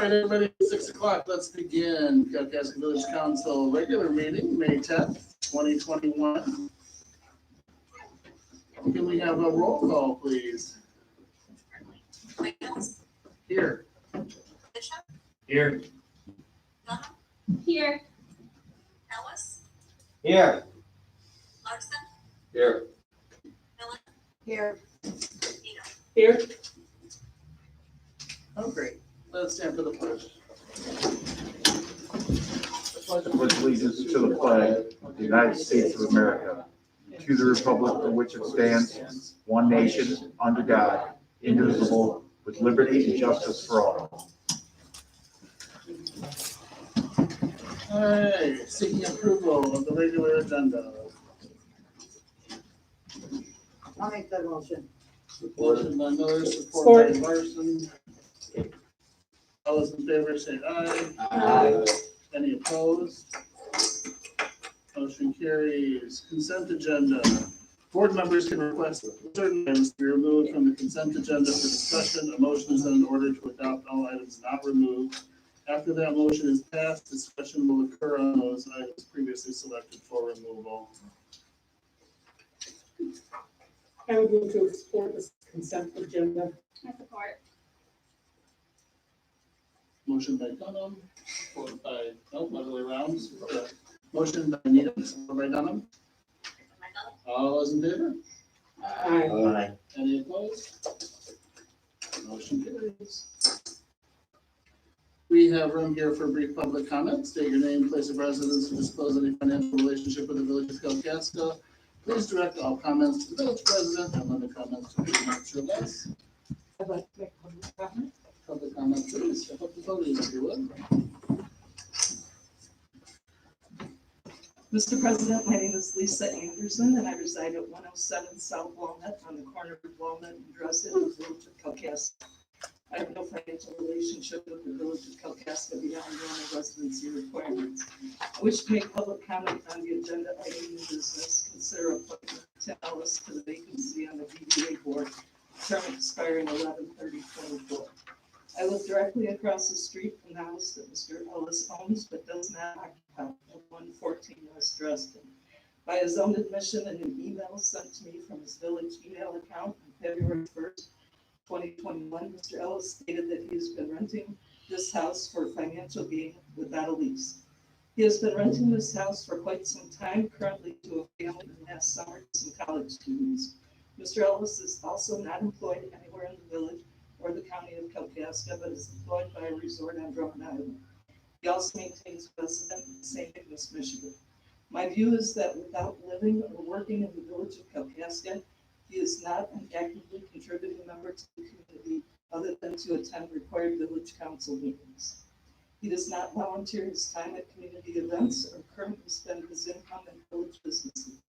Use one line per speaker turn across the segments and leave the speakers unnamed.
right, everybody, 6 o'clock. Let's begin. Kalkaska Village Council regular meeting, May 10th, 2021. Can we have a roll call, please? Here.
Bishop?
Here.
Dunham?
Here.
Ellis?
Here.
Larson?
Here.
Miller?
Here.
Peter?
Here.
Oh, great. Let's stand for the pledge.
I pledge allegiance to the flag of the United States of America, to the republic for which it stands, one nation, under God, indivisible, with liberty and justice for all.
All right, seeking approval of the regular agenda.
I'll make that motion.
Motion by Miller, support by Larson. All those in favor say aye.
Aye.
Any opposed? Motion carries. Consent agenda. Board members can request certain items to be removed from the consent agenda for discussion. A motion is in order to adopt all items not removed. After that motion is passed, discussion will occur on those items previously selected for removal.
I would move to support this consent agenda.
I support.
Motion by Dunham, supported by, no, other way around. Motion by Needham, supported by Dunham. All those in favor?
Aye.
Any opposed? Motion carries. We have room here for brief public comment. State your name, place of residence, and disclose any financial relationship with the village of Kalkaska. Please direct all comments to the village president and limit comments to 3 minutes or less.
I'd like to make a public comment.
Public comment, please. Step up to the podium if you would.
Mr. President, my name is Lisa Anderson, and I reside at 107 South Walnut on the corner of Walnut and Dress in the village of Kalkaska. I have no financial relationship with the village of Kalkaska beyond normal residency requirements. I wish to make public comment on the agenda item new business. Consider appointment Tim Ellis to the vacancy on the DDA board, term expiring 11/30/24. I live directly across the street from the house that Mr. Ellis owns but does not occupy at 114 West Dresden. By his own admission in an email sent to me from his village email account on February 1st, 2021, Mr. Ellis stated that he has been renting this house for financial gain without a lease. He has been renting this house for quite some time, currently to a family and last summer to some college students. Mr. Ellis is also not employed anywhere in the village or the county of Kalkaska, but is employed by a resort on Drummond Island. He also maintains residence in St. Nicholas, Michigan. My view is that without living or working in the village of Kalkaska, he is not an actively contributing member to the community other than to attend required village council meetings. He does not volunteer his time at community events or currently spend his income in village businesses.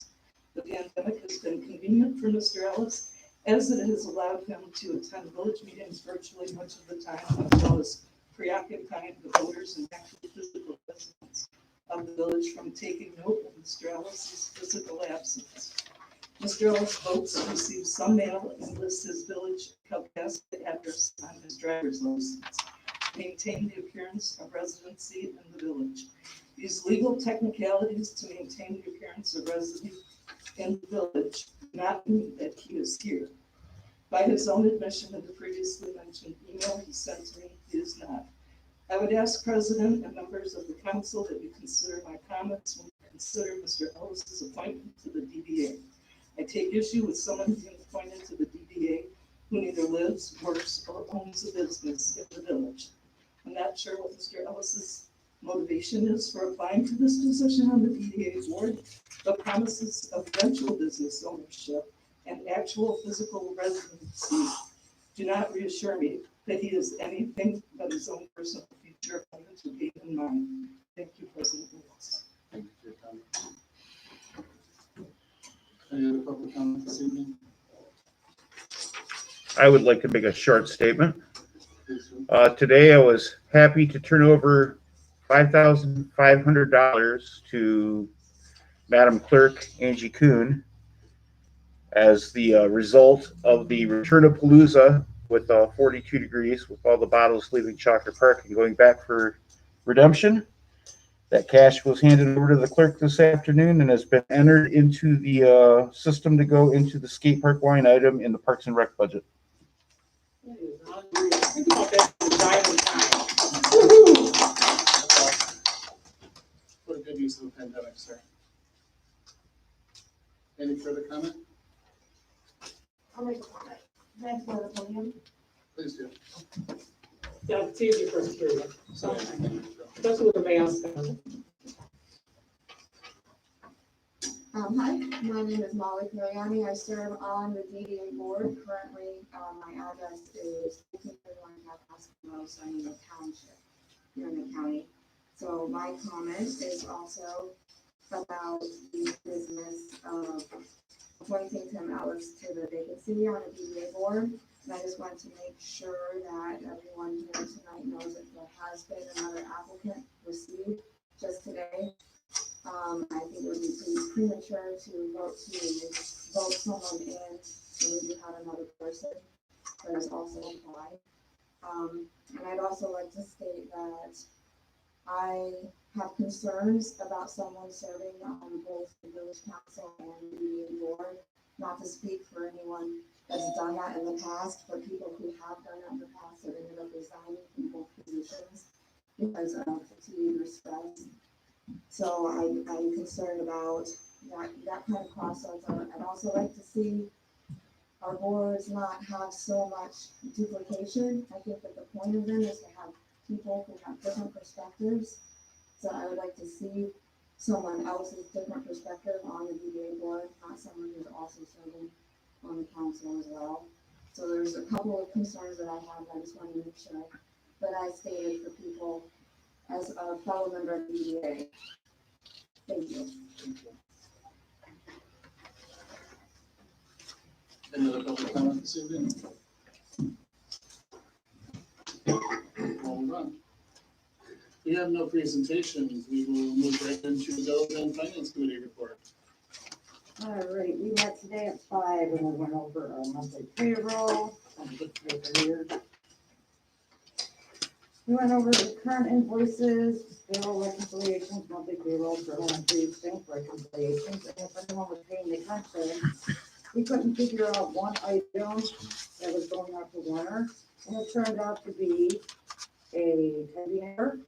The pandemic has been convenient for Mr. Ellis, as it has allowed him to attend village meetings virtually much of the time, as well as preoccupying the voters and actual physical residents of the village from taking note of Mr. Ellis's physical absence. Mr. Ellis votes and receives some mail and lists his village Kalkaska address on his driver's license. Maintain the appearance of residency in the village. These legal technicalities to maintain the appearance of residency in the village do not mean that he is here. By his own admission in the previously mentioned email he sent to me, he is not. I would ask President and members of the council that you consider my comments when you consider Mr. Ellis's appointment to the DDA. I take issue with someone being appointed to the DDA who neither lives, works, or owns a business in the village. I'm not sure what Mr. Ellis's motivation is for applying to this position on the DDA board, but promises of eventual business ownership and actual physical residency do not reassure me that he has anything but his own personal future financial gain in mind. Thank you, President Lewis.
Thank you for your comment. Any other public comment this evening?
I would like to make a short statement.
Please do.
Today I was happy to turn over $5,500 to Madam Clerk Angie Kuhn as the result of the Return of Palooza with 42 degrees, with all the bottles leaving Chalker Park and going back for redemption. That cash was handed over to the clerk this afternoon and has been entered into the system to go into the skate park line item in the Parks and Rec budget.
Think about that design and time.
What a good use of the pandemic, sir. Any further comment?
I'll make a comment. Thanks for the podium.
Please do.
Yeah, it's easier for us to hear. So, especially with the mask on.
Hi, my name is Molly Cariani. I serve on the DDA board. Currently, my address is 1531 Kalkaska, I'm in the township here in the county. So my comment is also about the business of appointing Tim Ellis to the vacancy on the DDA board. And I just want to make sure that everyone here tonight knows that there has been another applicant received just today. I think it would be pretty premature to vote someone in when we do have another person that is also applied. And I'd also like to state that I have concerns about someone serving on both the village council and the board. Not to speak for anyone that's done that in the past, but people who have done that in the past have ended up resigning from both positions because of fatigue or stress. So I'm concerned about that kind of process. I'd also like to see our boards not have so much duplication. I think that the point of them is to have people who have different perspectives. So I would like to see someone else's different perspective on the DDA board, not someone who's also serving on the council as well. So there's a couple of concerns that I have. I just want to make sure that I stated for people as a fellow member of the DDA. Thank you.
Any other public comment this evening? We'll move on. We have no presentations. We will move right into the Government and Finance Committee report.
All right, we met today at 5 and we went over our monthly payroll. We went over the current invoices, payroll reconciliations, monthly payroll, journal entries, bank reconciliations, and if anyone was paying attention, we couldn't figure out one item that was going out to Warner, and it turned out to be a teddy bear.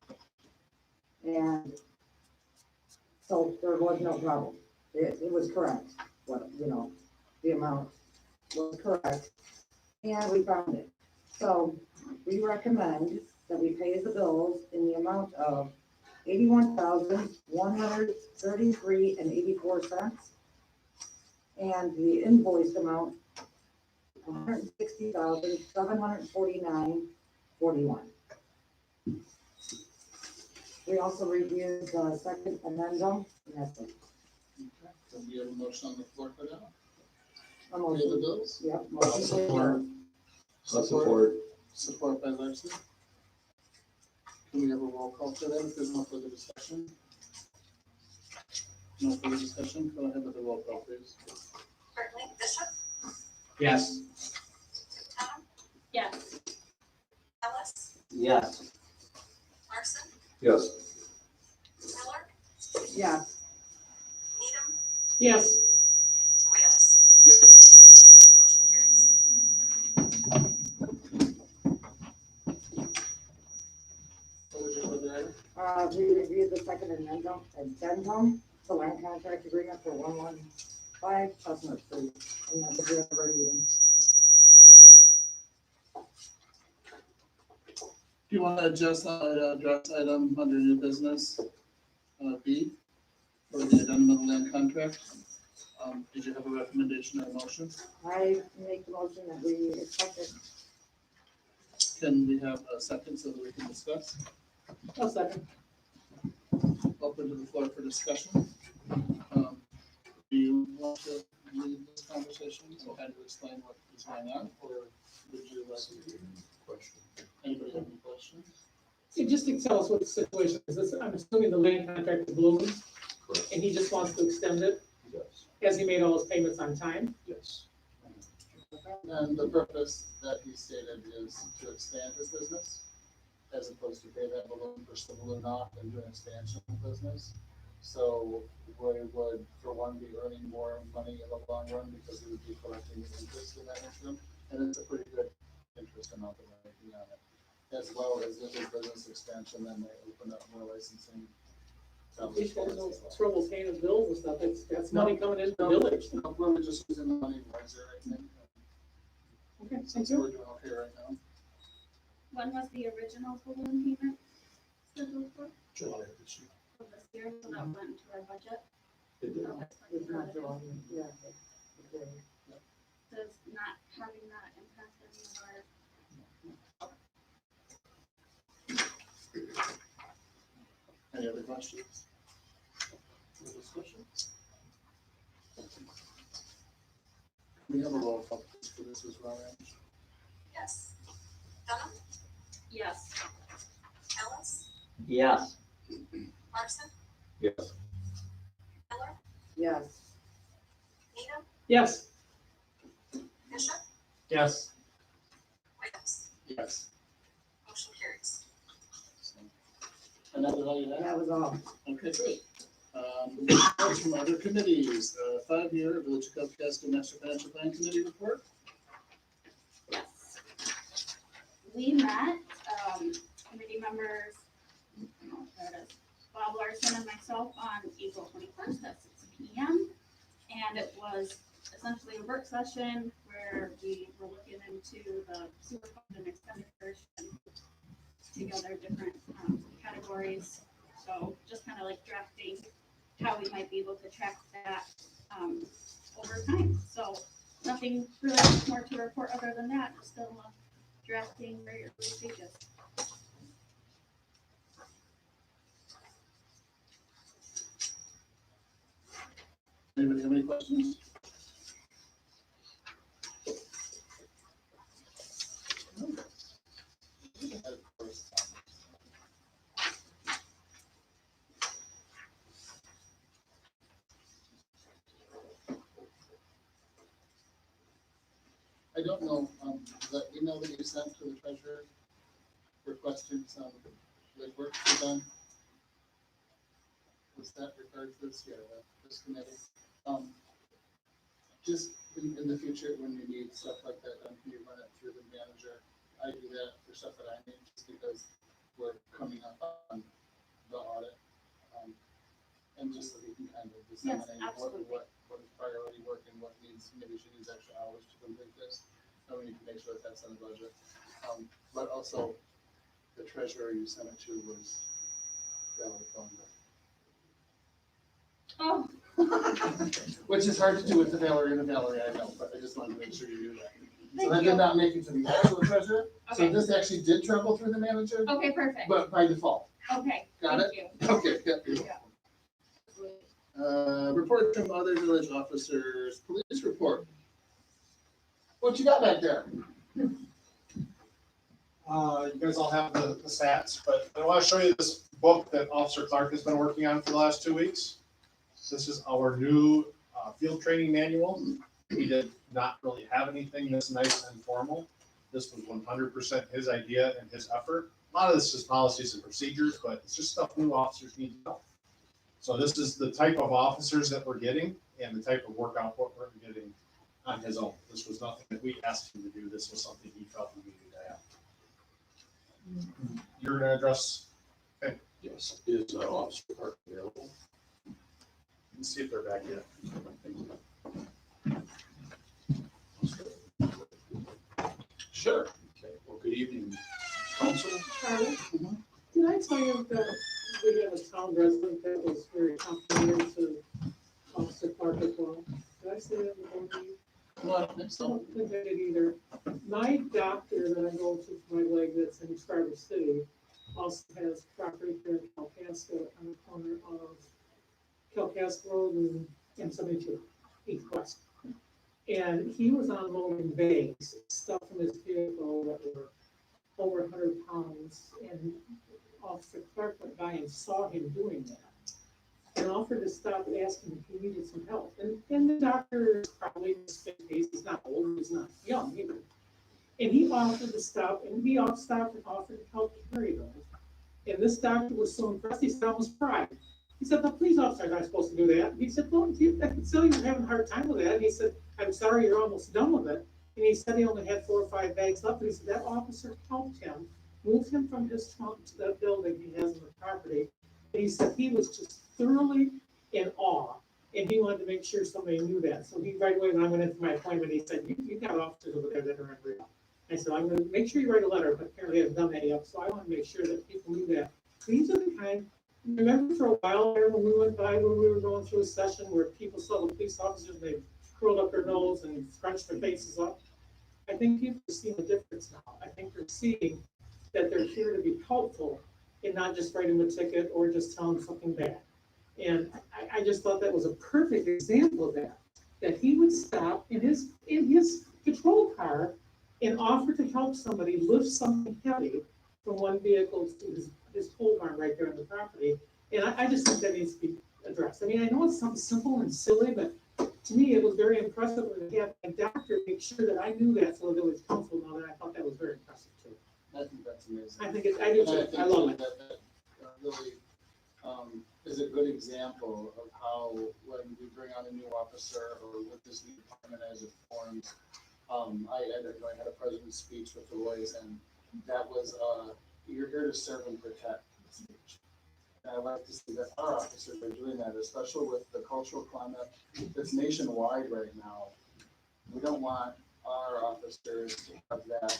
And so there was no problem. It was correct. What, the amount was correct. And we found it. So we recommend that we pay the bills in the amount of $81,133.84. And the invoice amount, $160,749.41. We also reviewed the second addendum, and that's it.
Okay. So we have a motion on the floor for that.
A
Pay the
motion.
bills.
Yep.
I'll support. I'll support.
Support by Larson. Can we have a roll call for that if there's no further discussion? No further discussion? Go ahead with the roll call, please.
Berkeley, Bishop,
Yes.
Tom,
Yes.
Ellis,
Yes.
Larson,
Yes.
Miller,
Yes.
Needham,
Yes,
Williams.
Yes.
Motion carries.
What was your further item?
We reviewed the second addendum to land contract agreement for 115 Chestnut Street. And that's the end of our meeting.
Do you want to adjust address item under new business, B, for the addendum of the land contract? Did you have a recommendation or a motion?
I make the motion that we accept it.
Can we have a second so that we can discuss?
I'll second.
Open to the floor for discussion. Do you want to lead this conversation or kind of explain what is going on, or would you like to? Anybody have any questions?
See, just to tell us what the situation is, I'm assuming the land contract is blooming,
Correct.
and he just wants to extend it.
Yes.
Has he made all his payments on time?
Yes.
And the purpose that he stated is to expand his business, as opposed to pay that balloon, push the balloon off and do an expansion of the business. So we would, for one, be earning more money in the long run because we would be collecting the interest in that instrument. And it's a pretty good interest amount that we're making on it. As well as if his business expansion, then they open up more licensing.
He's got no trouble paying his bills and stuff, that's
No,
money coming into the
No,
village.
no, we're just using the money wiser, I think.
Okay, thank
Since
you.
we're doing okay right now.
When was the original balloon payment scheduled for?
July of this year.
For this year, so that went into our budget?
It did.
So that's
It's not
what it
July,
is.
yeah.
Does not having that impact any of our?
Any other questions? Or discussions? We have a roll call for this as well, right?
Yes. Dunham,
Yes.
Ellis,
Yes.
Larson,
Yes.
Miller,
Yes.
Needham,
Yes,
Bishop,
Yes.
Williams.
Yes.
Motion carries.
And that was all you had?
That was all.
Okay, great. Reports from other committees, 5-year Village of Kalkaska Master Financial Plan Committee report.
Yes. We met, committee members, there it is, Bob Larson and myself on April 21st at 6 p.m. And it was essentially a work session where we were looking into the sewer fund and expenditures and together different categories. So just kind of like drafting how we might be able to track that over time. So nothing really more to report other than that, just still drafting very early stages.
Anybody have any questions? I don't know, the email that you sent to the treasurer requesting some legwork to be done. Was that regards to this? Yeah, this committee. Just in the future, when you need stuff like that done, can you run it through the manager? I do that for stuff that I need, just because we're coming up on the audit. And just so we can kind of disseminate
absolutely.
what is priority work and what needs, maybe she needs extra hours to complete this. And we need to make sure that that's on the budget. But also, the treasurer you sent it to was Valerie Thornburg.
Oh,
Which is hard to do with the Valerie and the Valerie, I know, but I just wanted to make sure you do that. So
Thank
that
you.
did not make it to the actual treasurer, so
Okay.
this actually did travel through the manager,
okay, perfect.
but by default.
Okay,
Got
thank you.
Okay, yeah. Report from other village officers, police report. What you got back there?
You guys all have the stats, but I want to show you this book that Officer Clark has been working on for the last 2 weeks. This is our new field training manual. We did not really have anything this nice and formal. This was 100% his idea and his effort. A lot of this is policies and procedures, but it's just stuff new officers need to know. So this is the type of officers that we're getting and the type of work output we're getting on his own. This was nothing that we asked him to do. This was something he felt we needed to have. You're gonna address,
Yes. Is Officer Park available?
let's see if they're back yet.
Sure. Okay. Well, good evening, council.
Charlie, did I tell you that we have a town resident that was very complimentary to Officer Clark as well? Did I say that in the board meeting?
Well, I think
I
so.
don't think I did either. My doctor that I go to for my leg that's in Scarlet City also has property here in Kalkaska on the corner of Kalkaska Road and 72 East West. And he was unloading bags, stuff from his vehicle that were over 100 pounds. And Officer Clark went by and saw him doing that and offered to stopped asking if he needed some help. And the doctor is probably in his 50s, he's not old, he's not young either. And he offered to stop, and he stopped and offered to help carry those. And this doctor was so impressed, he said, almost cried. He said, the police officer is not supposed to do that. And he said, well, I can tell you're having a hard time with that. And he said, I'm sorry, you're almost done with it. And he said he only had 4 or 5 bags left. And he said, that officer helped him, moved him from his trunk to that building he has on the property. And he said he was just thoroughly in awe. And he wanted to make sure somebody knew that. So he right away, when I went into my appointment, he said, you got officers over there that are real. I said, I'm gonna make sure you write a letter, but apparently I haven't done that yet, so I want to make sure that people knew that. These are the kind, remember for a while there when we went by, when we were going through a session where people saw the police officers, and they curled up their nose and scrunched their faces up? I think people are seeing a difference now. I think they're seeing that they're here to be helpful and not just writing the ticket or just telling something bad. And I just thought that was a perfect example of that he would stop in his patrol car and offer to help somebody lift something heavy from one vehicle to his pole barn right there on the property. And I just think that needs to be addressed. I mean, I know it's something simple and silly, but to me, it was very impressive to have a doctor make sure that I knew that, so the village council know that. I thought that was very impressive too.
I think that's amazing.
I think I do too. I love it.
That really is a good example of how when we bring on a new officer or with this new department as it forms, I had a president's speech with the boys, and that was, you're here to serve and protect speech. And I like to see that our officers are doing that, especially with the cultural climate that's nationwide right now. We don't want our officers to have that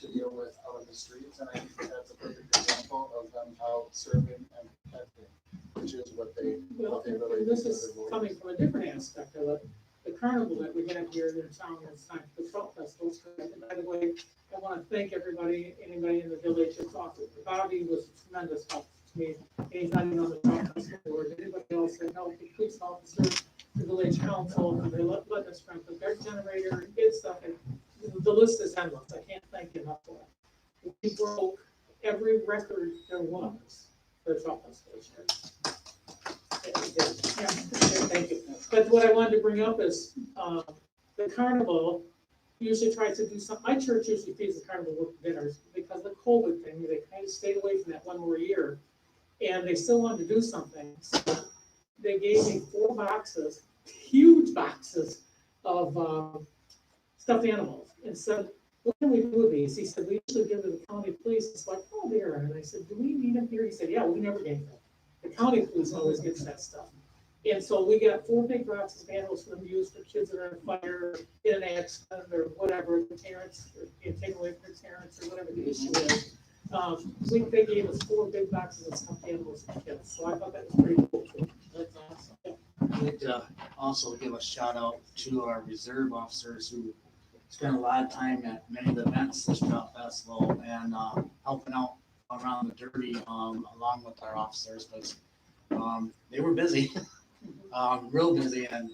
to deal with out in the streets, and I think that's a perfect example of them out serving and protecting, which is what they really
This
do
is
for their
coming
boys.
from a different aspect of it. The carnival that we have here in town is time for the Trout Festival. And by the way, I want to thank anybody in the village that's offered. Bobby was a tremendous help to me. And he's not even on the Trout Festival board. Anybody else that helped, the police officer, the village council, and they let us run the their generator and get stuff. And the list is endless. I can't thank you enough for it. We broke every record there was for the Trout Festival this year. Yeah, thank you. But what I wanted to bring up is, the carnival usually tries to do something. My church usually feeds the carnival with dinners because of the COVID thing. They kind of stayed away from that one more year, and they still wanted to do something. So they gave me 4 boxes, huge boxes of stuffed animals, and said, "What can we do with these?" He said, "We usually give to the county police." It's like, "Oh, there." And I said, "Do we need them here?" He said, "Yeah, we never gave them. The county police always gets that stuff." And so we got 4 big boxes of animals for them to use for kids that are on fire, in an accident, or whatever, the parents, or being taken away from their parents, or whatever the issue is. They gave us 4 big boxes of stuffed animals for kids, so I thought that was pretty cool too.
That's awesome. I'd like to also give a shout out to our reserve officers who spent a lot of time at many of the events this Trout Festival and helping out around the derby along with our officers, but they were busy. Real busy, and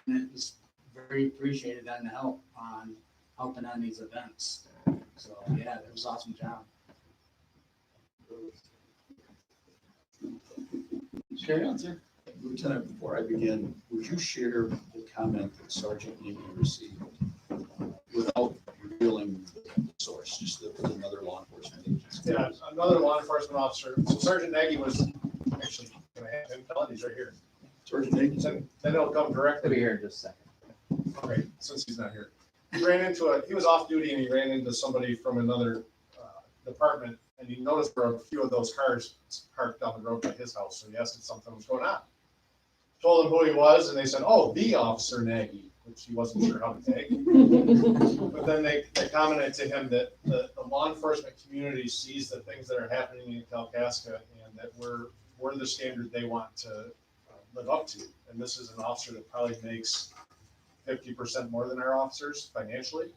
it was very appreciated on the help on helping on these events. So yeah, it was an awesome job.
Carry on, sir. Lieutenant, before I begin, would you share the comment that Sergeant Amy received without revealing the source, just that it was another law enforcement agency?
Yeah, another law enforcement officer. So Sergeant Nagy was actually going to have him tell it. He's right here.
Sergeant Nagy.
Then it'll come directly.
I'll be here in just a second.
Okay, since he's not here. He was off duty and he ran into somebody from another department, and he noticed there were a few of those cars parked down the road by his house. So he asked if something was going on. Told him who he was, and they said, "Oh, the Officer Nagy," which he wasn't sure how to take. But then they commented to him that the law enforcement community sees the things that are happening in Kalkaska, and that we're the standard they want to live up to. And this is an officer that probably makes 50% more than our officers financially,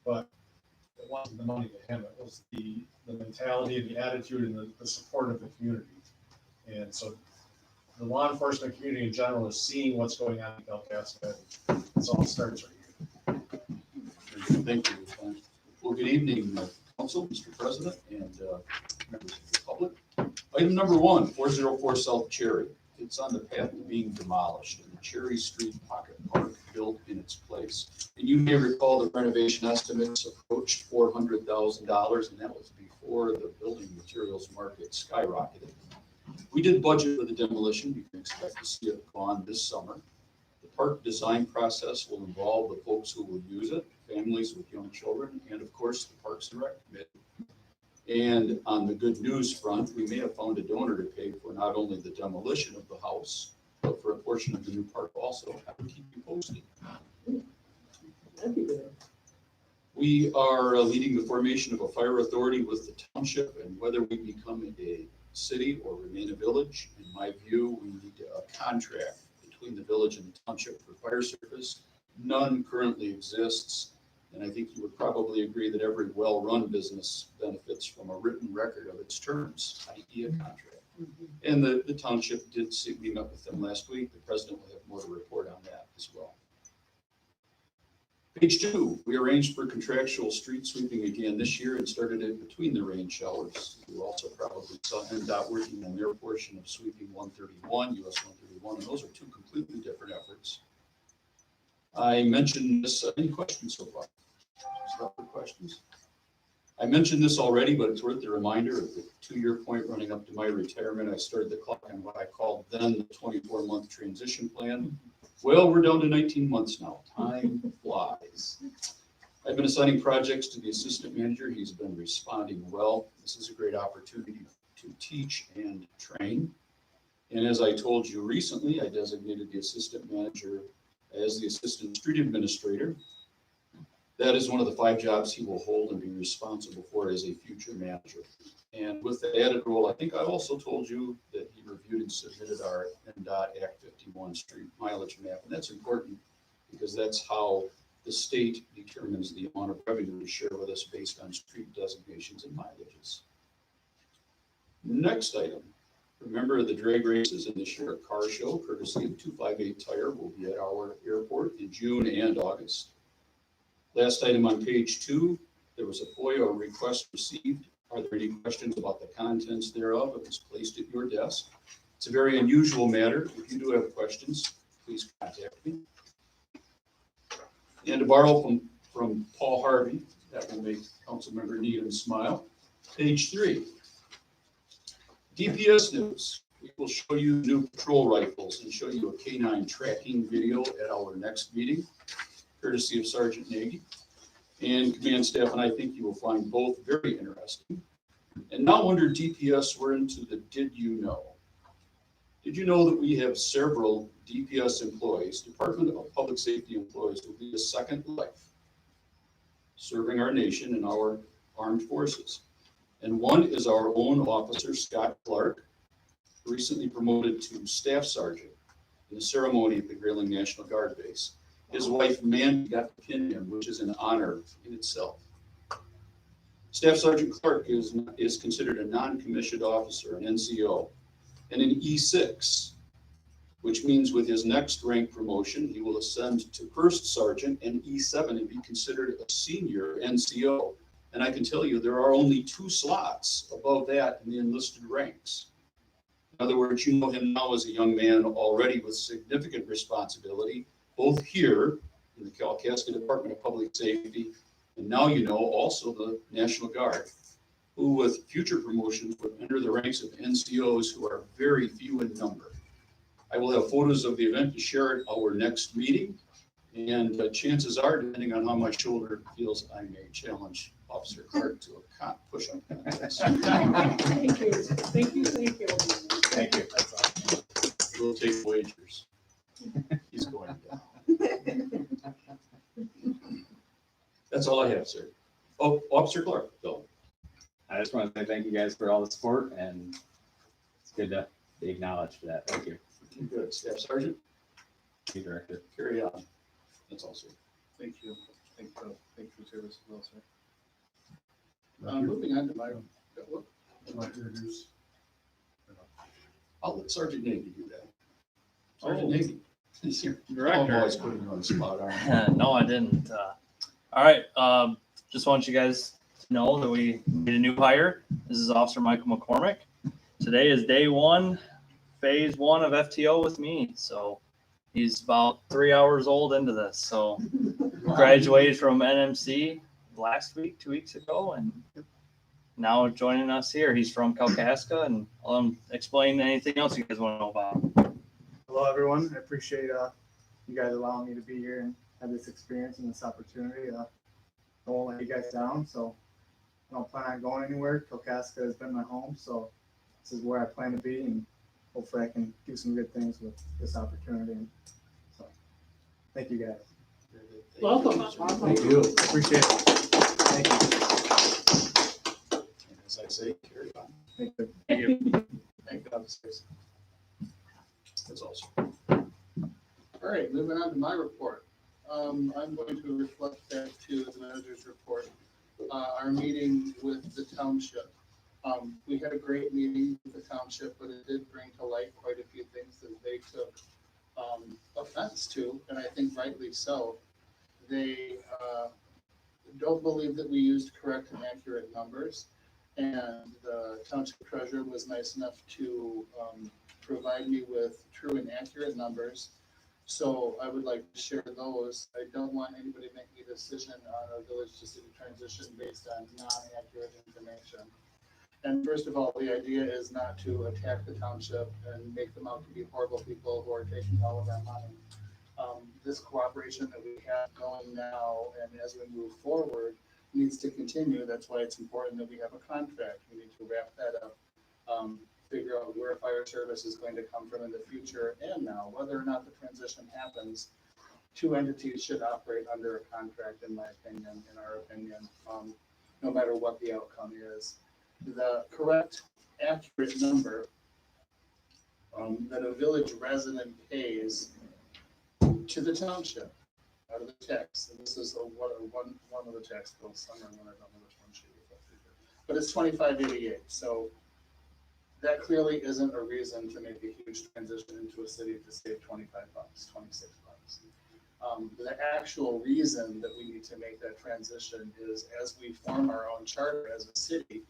but it wasn't the money to him. It was the mentality and the attitude and the support of the community. And so the law enforcement community in general is seeing what's going on in Kalkaska. That's all it starts right here.
Thank you. Well, good evening, Council, Mr. President, and members of the public. Item number 1, 404 South Cherry. it's on the path to being demolished, and the Cherry Street Pocket Park built in its place. And you may recall the renovation estimates approached $400,000, and that was before the building materials market skyrocketed. We did budget for the demolition. You can expect to see it gone this summer. The park design process will involve the folks who will use it, families with young children, and of course, the Parks and Rec Committee. And on the good news front, we may have found a donor to pay for not only the demolition of the house, but for a portion of the new park also. I will keep you posted.
That'd be good.
We are leading the formation of a fire authority with the township, and whether we become a city or remain a village, in my view, we need a contract between the village and the township for fire service. None currently exists. And I think you would probably agree that every well-run business benefits from a written record of its terms, i.e. a contract. And the township did see, we met with them last week. The president will have more to report on that as well. Page 2, we arranged for contractual street sweeping again this year and started it between the rain showers. You also probably saw NDOT working on their portion of sweeping 131, US 131, and those are two completely different efforts. I mentioned this, any questions so far? Stop for questions. I mentioned this already, but it's worth the reminder of the 2-year point running up to my retirement. I started the clock on what I called then the 24-month transition plan. Well, we're down to 19 months now. Time flies. I've been assigning projects to the assistant manager. He's been responding well. This is a great opportunity to teach and train. And as I told you recently, I designated the assistant manager as the assistant street administrator. That is one of the 5 jobs he will hold and be responsible for as a future manager. And with the added role, I think I also told you that he reviewed and submitted our NDOT Act 51 street mileage map. And that's important because that's how the state determines the amount of revenue to share with us based on street designations and mileages. Next item. Remember the drag races in this year car show, courtesy of 258 Tire, will be at our airport in June and August. Last item on page 2, there was a FOIA request received. Are there any questions about the contents thereof? It was placed at your desk. It's a very unusual matter. If you do have questions, please contact me. And to borrow from Paul Harvey, that will make Councilmember Needham smile. Page 3. DPS news. We will show you new patrol rifles and show you a canine tracking video at our next meeting, courtesy of Sergeant Nagy. And command staff, and I think you will find both very interesting. And now under DPS, we're into the did you know. Did you know that we have several DPS employees, Department of Public Safety employees, who lead a second life, serving our nation and our armed forces? And one is our own officer, Scott Clark, recently promoted to Staff Sergeant in the ceremony at the Grayling National Guard Base. His wife, Mandy, got to pin him, which is an honor in itself. Staff Sergeant Clark is considered a non-commissioned officer, an NCO, and an E6, which means with his next rank promotion, he will ascend to First Sergeant and E7 and be considered a senior NCO. And I can tell you, there are only 2 slots above that in the enlisted ranks. In other words, you know him now as a young man already with significant responsibility, both here in the Kalkaska Department of Public Safety, and now you know also the National Guard, who with future promotions would enter the ranks of NCOs who are very few in number. I will have photos of the event to share at our next meeting, and chances are, depending on how my shoulder feels, I may challenge Officer Clark to a push-up contest.
Thank you, thank you, thank you.
Thank you. That's awesome.
We'll take wagers. He's going down. That's all I have, sir. Oh, Officer Clark, Bill.
I just want to say thank you guys for all the support, and it's good to be acknowledged for that. Thank you.
Good. Staff Sergeant,
Thank you, Director.
carry on. That's all, sir.
Thank you. Thank you for your service as well, sir. Moving on to my, what?
I'd like to introduce.
I'll let Sergeant Nagy do that. Sergeant Nagy.
Director.
I'm always putting you on the spot, aren't I?
No, I didn't. All right. Just want you guys to know that we made a new hire. This is Officer Michael McCormick. Today is day 1 phase 1 of FTO with me. So he's about 3 hours old into this. So graduated from NMC last week, 2 weeks ago, and now joining us here. He's from Kalkaska, and I'll explain anything else you guys want to know about.
Hello, everyone. I appreciate you guys allowing me to be here and have this experience and this opportunity. I won't let you guys down, so I don't plan on going anywhere. Kalkaska has been my home, so this is where I plan to be, and hopefully I can do some good things with this opportunity. And so, thank you guys.
Welcome.
Thank you.
Appreciate it. Thank you.
As I say, carry on.
Thank you.
Thank you.
Thank God. That's awesome. All right, moving on to my report. I'm going to reflect back to the manager's report, our meeting with the township. We had a great meeting with the township, but it did bring to light quite a few things that they took offense to, and I think rightly so. They don't believe that we used correct and accurate numbers, and the township treasurer was nice enough to provide me with true and accurate numbers. So I would like to share those. I don't want anybody making a decision on a village to city transition based on non-accurate information. And first of all, the idea is not to attack the township and make them out to be horrible people who are taking all of our money. This cooperation that we have going now and as we move forward needs to continue. That's why it's important that we have a contract. We need to wrap that up, figure out where fire service is going to come from in the future and now. Whether or not the transition happens, two entities should operate under a contract, in my opinion, in our opinion, no matter what the outcome is. The correct, accurate number that a village resident pays to the township out of the tax, and this is one of the tax bills, summer and winter, I don't know which one she reflected here, but it's $25.88. So that clearly isn't a reason to make a huge transition into a city to save $25, $26. The actual reason that we need to make that transition is as we form our own charter as a city,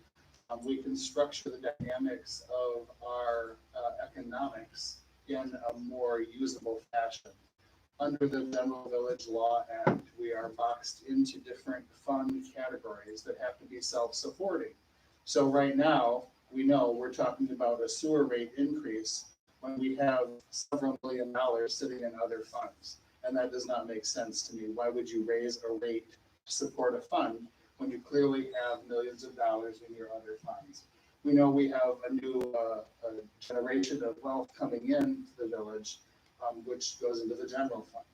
we can structure the dynamics of our economics in a more usable fashion. Under the General Village Law Act, we are boxed into different fund categories that have to be self-supporting. So right now, we know we're talking about a sewer rate increase when we have several $1 million sitting in other funds. And that does not make sense to me. Why would you raise a rate to support a fund when you clearly have millions of dollars in your other funds? We know we have a new generation of wealth coming into the village, which goes into the general fund.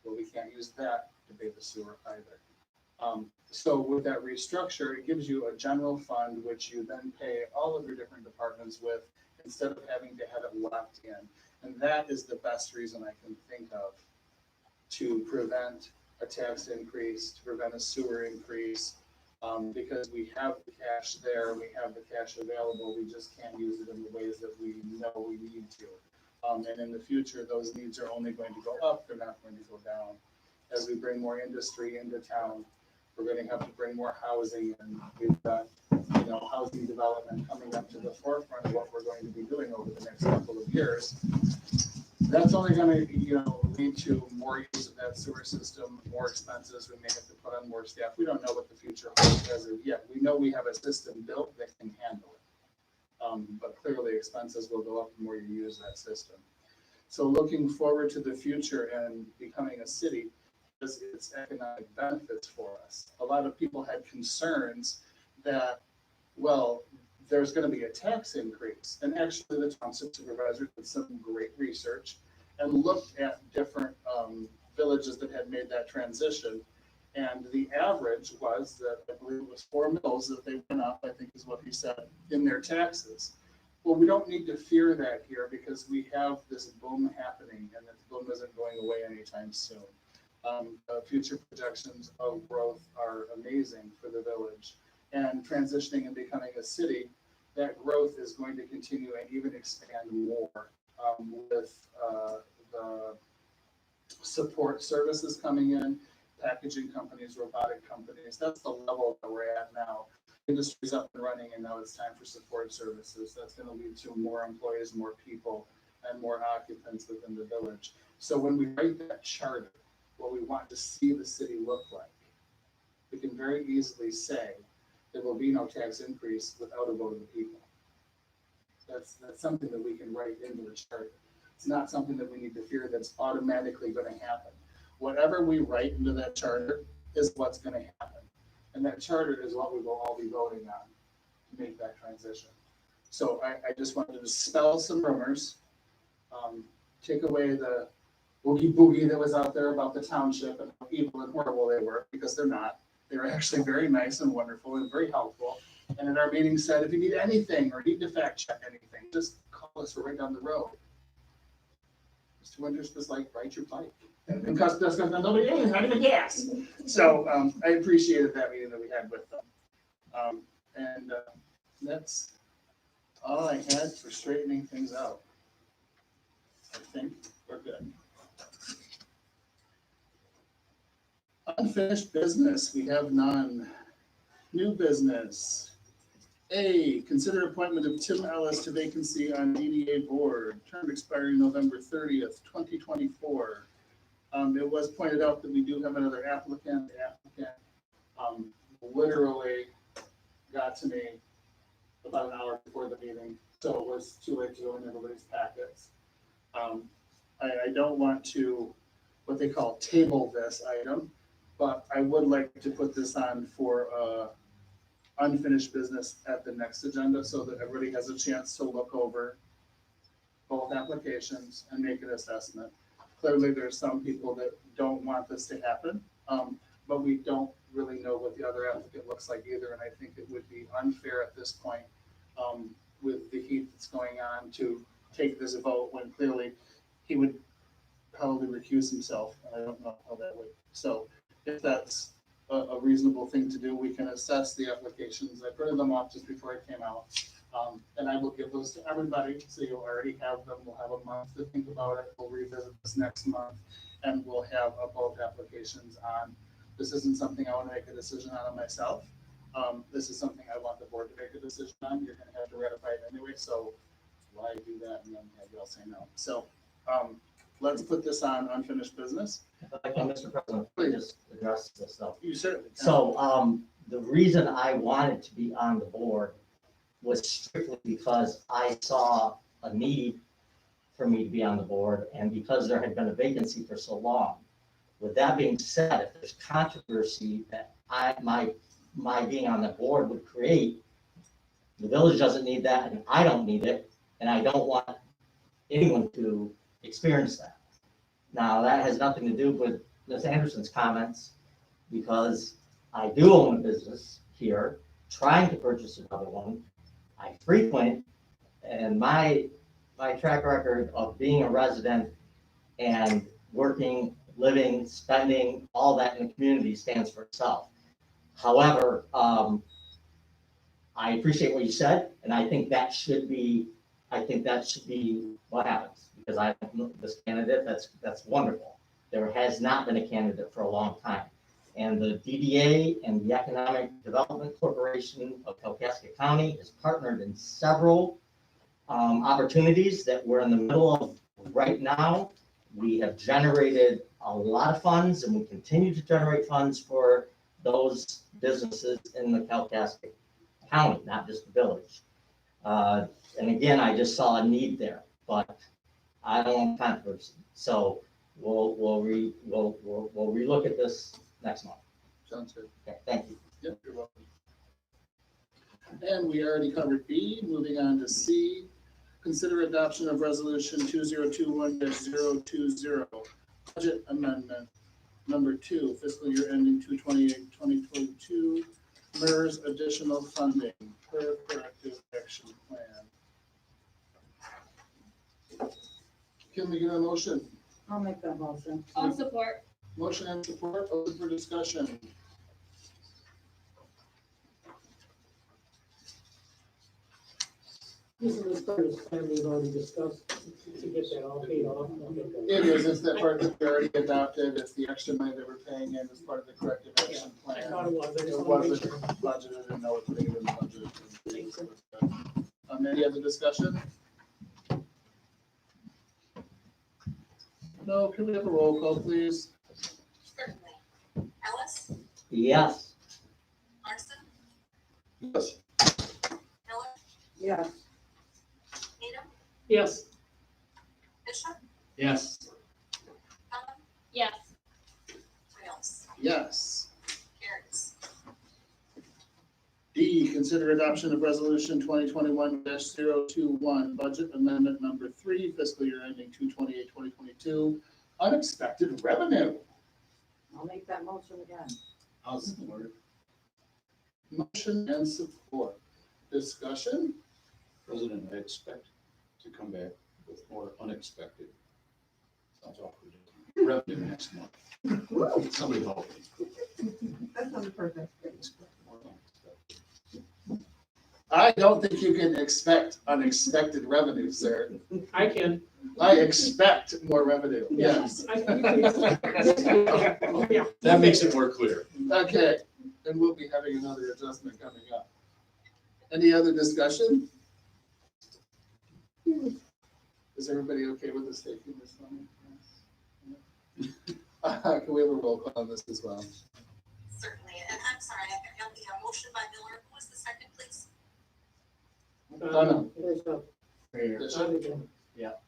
Well, we can't use that to pay the sewer either. So with that restructure, it gives you a general fund, which you then pay all of your different departments with instead of having to have it locked in. And that is the best reason I can think of to prevent a tax increase, to prevent a sewer increase, because we have the cash there, we have the cash available, we just can't use it in the ways that we know we need to. And in the future, those needs are only going to go up, they're not going to go down. As we bring more industry into town, we're going to have to bring more housing, and we've got, housing development coming up to the forefront of what we're going to be doing over the next couple of years. That's only going to, lead to more use of that sewer system, more expenses. We may have to put on more staff. We don't know what the future holds as of yet. We know we have a system built that can handle it. But clearly expenses will go up the more you use that system. So looking forward to the future and becoming a city, has its economic benefits for us. A lot of people had concerns that, well, there's going to be a tax increase. And actually the township supervisor did some great research and looked at different villages that had made that transition. And the average was that, I believe it was 4 mills that they went up, I think is what he said, in their taxes. Well, we don't need to fear that here because we have this boom happening, and that the boom isn't going away anytime soon. Future projections of growth are amazing for the village, and transitioning and becoming a city, that growth is going to continue and even expand more with the support services coming in, packaging companies, robotic companies. That's the level that we're at now.
industry's up and running and now it's time for support services. That's gonna lead to more employees, more people, and more occupants within the village. So when we write that charter, what we want to see the city look like, we can very easily say there will be no tax increase without a vote of the people. That's something that we can write into the charter. It's not something that we need to fear that's automatically gonna happen. Whatever we write into that charter is what's gonna happen. And that charter is what we will all be voting on to make that transition. So I just wanted to dispel some rumors, take away the boogie boogie that was out there about the township and how evil and horrible they were, because they're not. They were actually very nice and wonderful and very helpful. And in our meeting said, if you need anything or need to fact check anything, just call us, we're right down the road. Mr. Winters was like, ride your bike. And because nobody ain't not even gas. So I appreciated that meeting that we had with them. And that's all I had for straightening things out. I think we're good. Unfinished business, we have none. New business. A, consider appointment of Tim Ellis to vacancy on DDA board, term expiring November 30th, 2024. It was pointed out that we do have another applicant. The applicant literally got to me about an hour before the meeting, so it was too late to go in everybody's packets. I don't want to, what they call table this item, but I would like to put this on for unfinished business at the next agenda so that everybody has a chance to look over both applications and make an assessment. Clearly, there's some people that don't want this to happen, but we don't really know what the other applicant looks like either, and I think it would be unfair at this point with the heat that's going on to take this vote when clearly he would probably recuse himself, and I don't know how that would. So if that's a reasonable thing to do, we can assess the applications. I printed them off just before I came out. And I will give those to everybody, so you'll already have them. We'll have a month to think about it. We'll revisit this next month, and we'll have both applications on. This isn't something I want to make a decision on myself. This is something I want the board to make a decision on. You're going to have to ratify it anyway, so why do that and then have you all say no? So let's put this on unfinished business.
Mr. President, please just address this though.
You certainly can.
So the reason I wanted to be on the board was strictly because I saw a need for me to be on the board and because there had been a vacancy for so long. With that being said, if there's controversy that my being on the board would create, the village doesn't need that and I don't need it, and I don't want anyone to experience that. Now, that has nothing to do with Ms. Anderson's comments, because I do own a business here, trying to purchase another one. I frequent, and my track record of being a resident and working, living, spending, all that in the community stands for itself. However, I appreciate what you said, and I think that should be what happens, because I think this candidate, that's wonderful. There has not been a candidate for a long time. And the DDA and the Economic Development Corporation of Kalkaska County has partnered in several opportunities that we're in the middle of right now. We have generated a lot of funds and we continue to generate funds for those businesses in the Kalkaska County, not just the village. And again, I just saw a need there, but I don't want controversy. So we'll relook at this next month.
Sounds good.
Okay, thank you.
Yep, you're welcome. And we already covered B. Moving on to C. Consider adoption of resolution 2021-020, budget amendment number 2, fiscal year ending 2/28/2022, MERS additional funding per corrective action plan. Can we get a motion?
I'll make that motion.
I'll support.
Motion and support, open for discussion.
This is the part of the plan we've already discussed to get that all paid off.
It is, it's that part that we already adopted, it's the extra money that we're paying in as part of the corrective action
I
plan.
thought it was, I just
It
want to make
wasn't
sure.
budgeted, and now we're putting it in the budget. Any other discussion? No, can we have a roll call, please?
Certainly. Ellis,
Yes.
Larson,
Yes.
Miller,
Yes.
Needham,
Yes.
Bishop,
Yes.
Helen,
Yes.
Wales.
Yes.
Carries.
D, consider adoption of resolution 2021-021, budget amendment number 3, fiscal year ending 2/28/2022, unexpected revenue.
I'll make that motion again.
I'll support.
Motion and support. Discussion?
President, I expect to come back with more unexpected. Sounds awkward. Revenue next month. Somebody help me.
That sounds perfect.
Expect more unexpected.
I don't think you can expect unexpected revenue, sir.
I can.
I expect more revenue, yes.
I can. Yeah.
That makes it more clear.
Okay, and we'll be having another adjustment coming up. Any other discussion? Is everybody okay with us taking this one? Can we have a roll call on this as well?
Certainly. And I'm sorry, I got the motion by Miller. Who was the second, please?
Donna.
There's a-
Bishop?
Yes.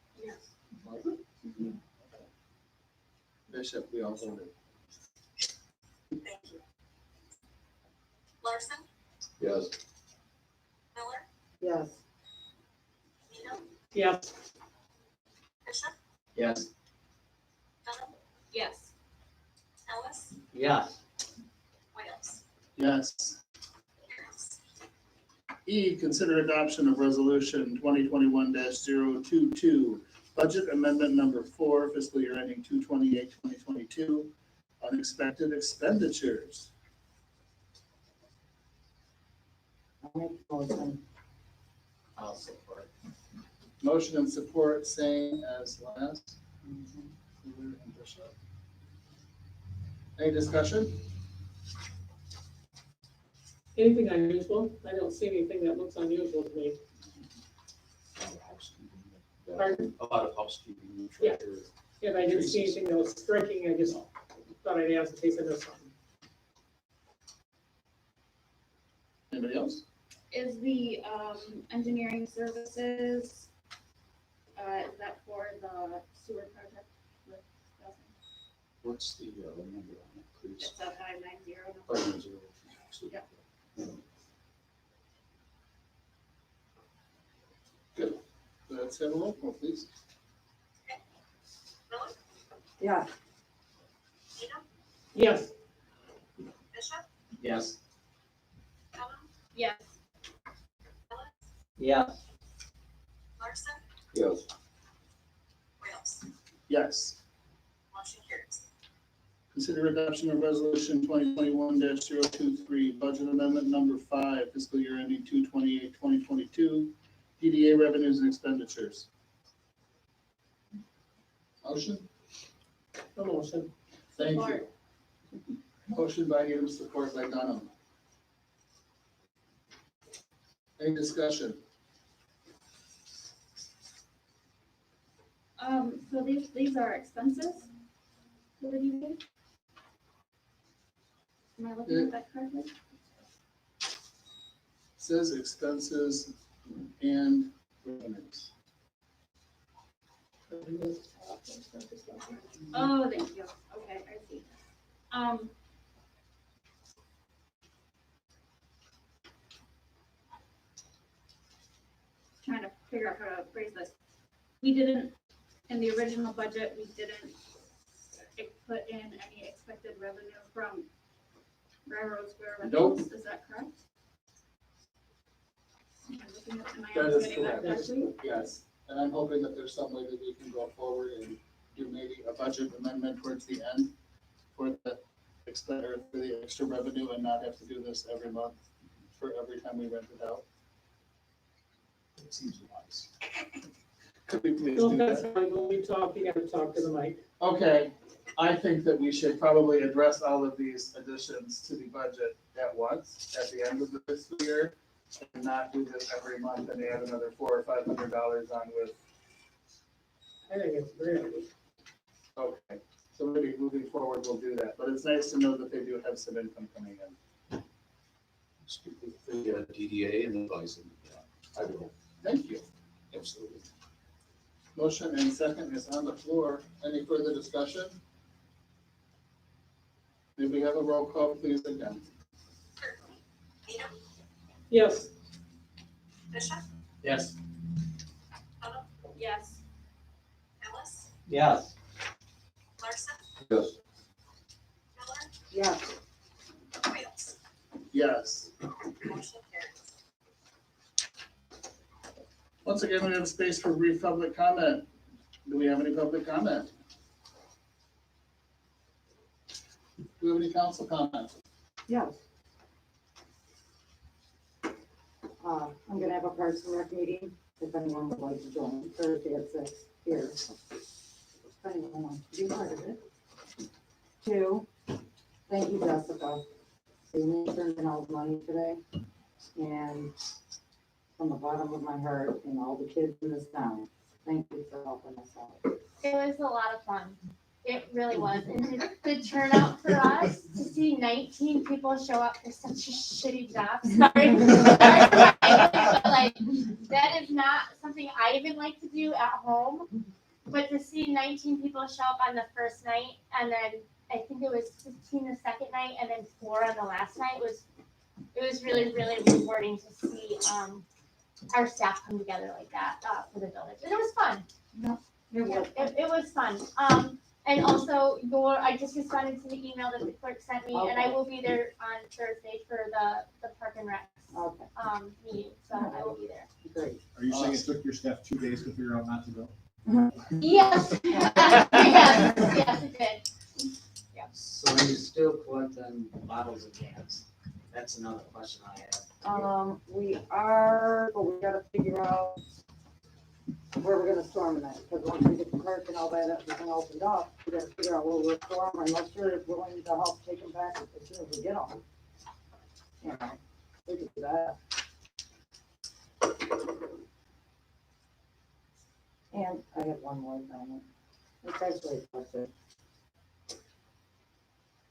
Bishop, we all voted.
Thank you. Larson,
Yes.
Miller,
Yes.
Needham,
Yes.
Bishop,
Yes.
Helen,
Yes.
Ellis,
Yes.
Wales.
Yes.
Carries.
E, consider adoption of resolution 2021-022, budget amendment number 4, fiscal year ending 2/28/2022, unexpected expenditures.
I'll make the motion.
I'll support.
Motion and support, same as last. Miller and Bishop. Any discussion?
Anything unusual? I don't see anything that looks unusual to me. Pardon?
A lot of housekeeping.
Yeah. If I didn't see anything that was striking, I just thought I'd ask in case I missed something.
Anybody else?
Is the engineering services, is that for the sewer project? with Dustin?
What's the number on it, please?
It's a 590.
590.
Yeah.
Good. Let's have a roll call, please.
Miller,
Yes.
Needham,
Yes.
Bishop,
Yes.
Helen,
Yes.
Ellis,
Yes.
Larson,
Yes.
Wales.
Yes.
Motion carries.
Consider adoption of resolution 2021-023, budget amendment number 5, fiscal year ending 2/28/2022, DDA revenues and expenditures. Motion?
No motion.
Thank you.
Support.
Motion by Needham, support by Dunham. Any discussion?
So these are expenses? What did you do? Am I looking at that correctly?
Says expenses and revenues.
Oh, there you go. Okay, I see. Trying to figure out how to phrase this. We didn't, in the original budget, we didn't put in any expected revenue from railroad square
Nope.
rentals. Is that correct? Am I looking at- am I
That is
understanding that
correct.
correctly?
Yes, and I'm hoping that there's some way that we can go forward and do maybe a budget amendment towards the end for the for the extra revenue and not have to do this every month for every time we rent it out.
It seems wise.
Could we please
So
do
that's
that?
why when we talk, you gotta talk to the mic.
Okay, I think that we should probably address all of these additions to the budget at once, at the end of the fiscal year, and not do this every month and add another $400 or $500 on with.
I think it's great.
Okay, so maybe moving forward, we'll do that, but it's nice to know that they do have some income coming in.
Speak with the DDA and advise them. Yeah, I will.
Thank you.
Absolutely.
Motion and second is on the floor. Any further discussion? May we have a roll call, please, again?
Peter,
Yes.
Bishop,
Yes.
Tuttle,
Yes.
Ellis,
Yes.
Larson,
Yes.
Miller,
Yes.
Wales.
Yes.
Motion carries.
Once again, we have space for brief public comment. Do we have any public comment? Do we have any council comment?
Yes. I'm gonna have a Parks and Rec meeting, if anyone would like to join, Thursday at 6 here. If anyone wants to be part of it. 2, thank you, Jessica. You turned in all the money today, and from the bottom of my heart and all the kids in this town, thank you for helping us out.
It was a lot of fun. It really was. And the turnout for us to see 19 people show up for such a shitty job. Sorry. But like, that is not something I even like to do at home. But to see 19 people show up on the first night, and then I think it was 15 the second night, and then 4 on the last night, it was really, really rewarding to see our staff come together like that for the village. And it was fun. It was fun. And also, I just responded to the email that the clerk sent me, and I will be there on Thursday for the Park and Rec meeting, so I will be there.
Great.
Are you saying it took your staff 2 days to figure out not to go?
Yes. Yes, it did.
So are you still collecting bottles of cans? That's another question I have.
We are, but we gotta figure out where we're gonna storm it, because once we get the park and all that, everything opened up, we gotta figure out where we're storing, unless you're willing to help take them back as soon as we get them. You know, we could do that. And I have one more comment. It's actually a question.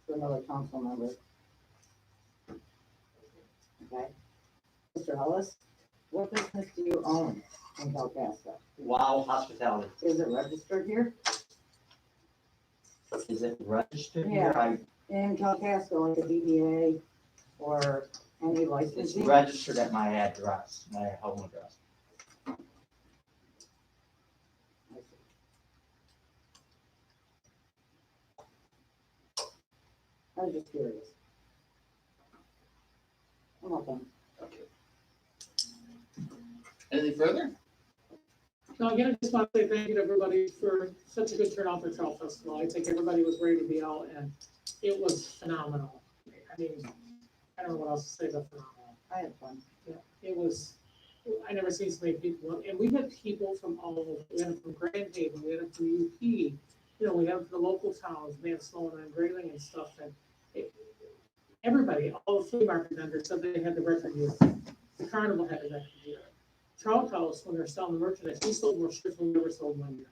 To another council member. Okay. Mr. Ellis, what business do you own in Kalkaska?
Wow Hospitality.
Is it registered here?
Is it registered here?
Yeah. In Kalkaska, like a DBA or any
It's
licensing?
registered at my address, my home address.
I was just curious. I'm not done.
Okay. Anything further?
No, again, I just want to say thank you to everybody for such a good turnout for Trout Festival. I think everybody was ready to be out, and it was phenomenal. I mean, I don't know what else to say but phenomenal.
I had fun.
Yeah, it was, I never seen so many people, and we had people from all over. We had them from Grand Haven, we had them from UP, you know, we had the local towns, Manslaughter and Grayling and stuff, and everybody, all the flea market vendors said they had the record year. The carnival had the record year. Trout House, when they're selling the merchandise, we sold more strips than we ever sold one year.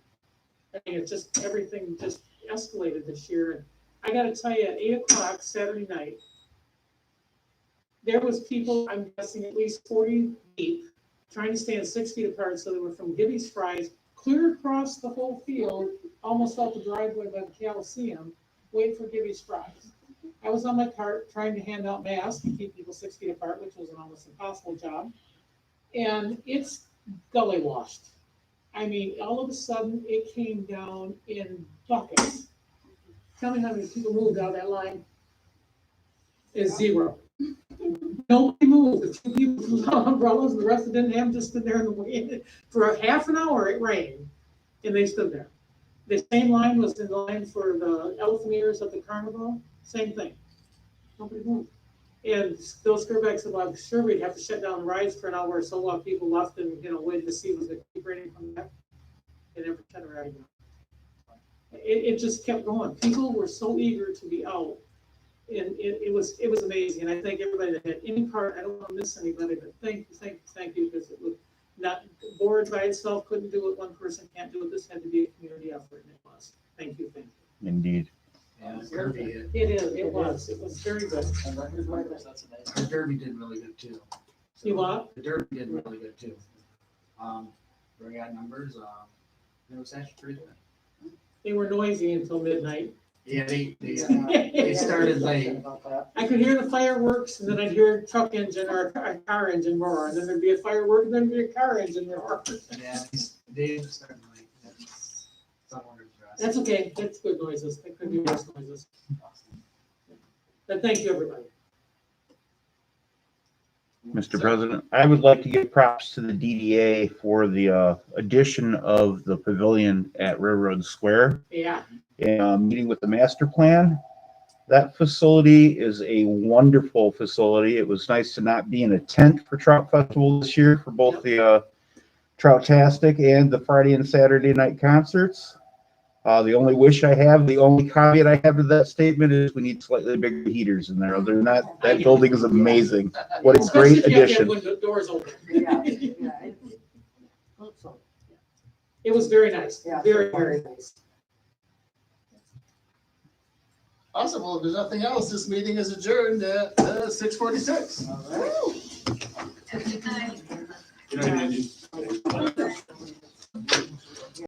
I mean, it's just, everything just escalated this year. And I gotta tell you, at 8 o'clock Saturday night, there was people, I'm guessing at least 40 deep, trying to stand 6 feet apart, so they were from Gibby's Fries, clear across the whole field, almost out the driveway by the Coliseum, waiting for Gibby's Fries. I was on my cart trying to hand out masks to keep people 6 feet apart, which was an almost impossible job. And it's gully washed. I mean, all of a sudden, it came down in buckets. Tell me how many people moved out of that line. Is 0. Nobody moved. The 2 people who had umbrellas and the rest of them didn't have, just stood there in the wind. For a half an hour, it rained, and they stood there. The same line was in the line for the elephant ears at the carnival. Same thing. Nobody moved. And those Skerbeck said, well, I'm sure we'd have to shut down rides for an hour or so while people left and, waited to see was it keep raining come back. They never shut it right. It just kept going. People were so eager to be out. And it was amazing. And I thank everybody that had any part. I don't want to miss anybody, but thank you, because it was not, the board by itself couldn't do it. One person can't do it. This had to be a community effort, and it was. Thank you.
Indeed.
Yeah, Derby,
It was very good.
our Derby did really good too.
You what?
The Derby did really good too. We got numbers, it was actually pretty good.
They were noisy until midnight.
Yeah, they started late.
I could hear the fireworks, and then I'd hear a truck engine or a car engine roar, and then there'd be a firework, and then there'd be a car engine roar.
Yeah, they started late. Someone addressed.
That's okay. That's good noises. That could be worse noises. But thank you, everybody.
Mr. President, I would like to give props to the DDA for the addition of the pavilion at Railroad Square.
Yeah.
And meeting with the master plan. That facility is a wonderful facility. It was nice to not be in a tent for Trout Festival this year for both the Trout-tastic and the Friday and Saturday night concerts. The only wish I have, the only caveat I have to that statement is we need slightly bigger heaters in there. Other than that, that building is amazing. What a great addition.
When the doors open.
Yeah.
It was very nice.
Yeah.
Very nice.
Awesome. Well, if there's nothing else, this meeting is adjourned at 6:46.
All right.
Good night, Angie.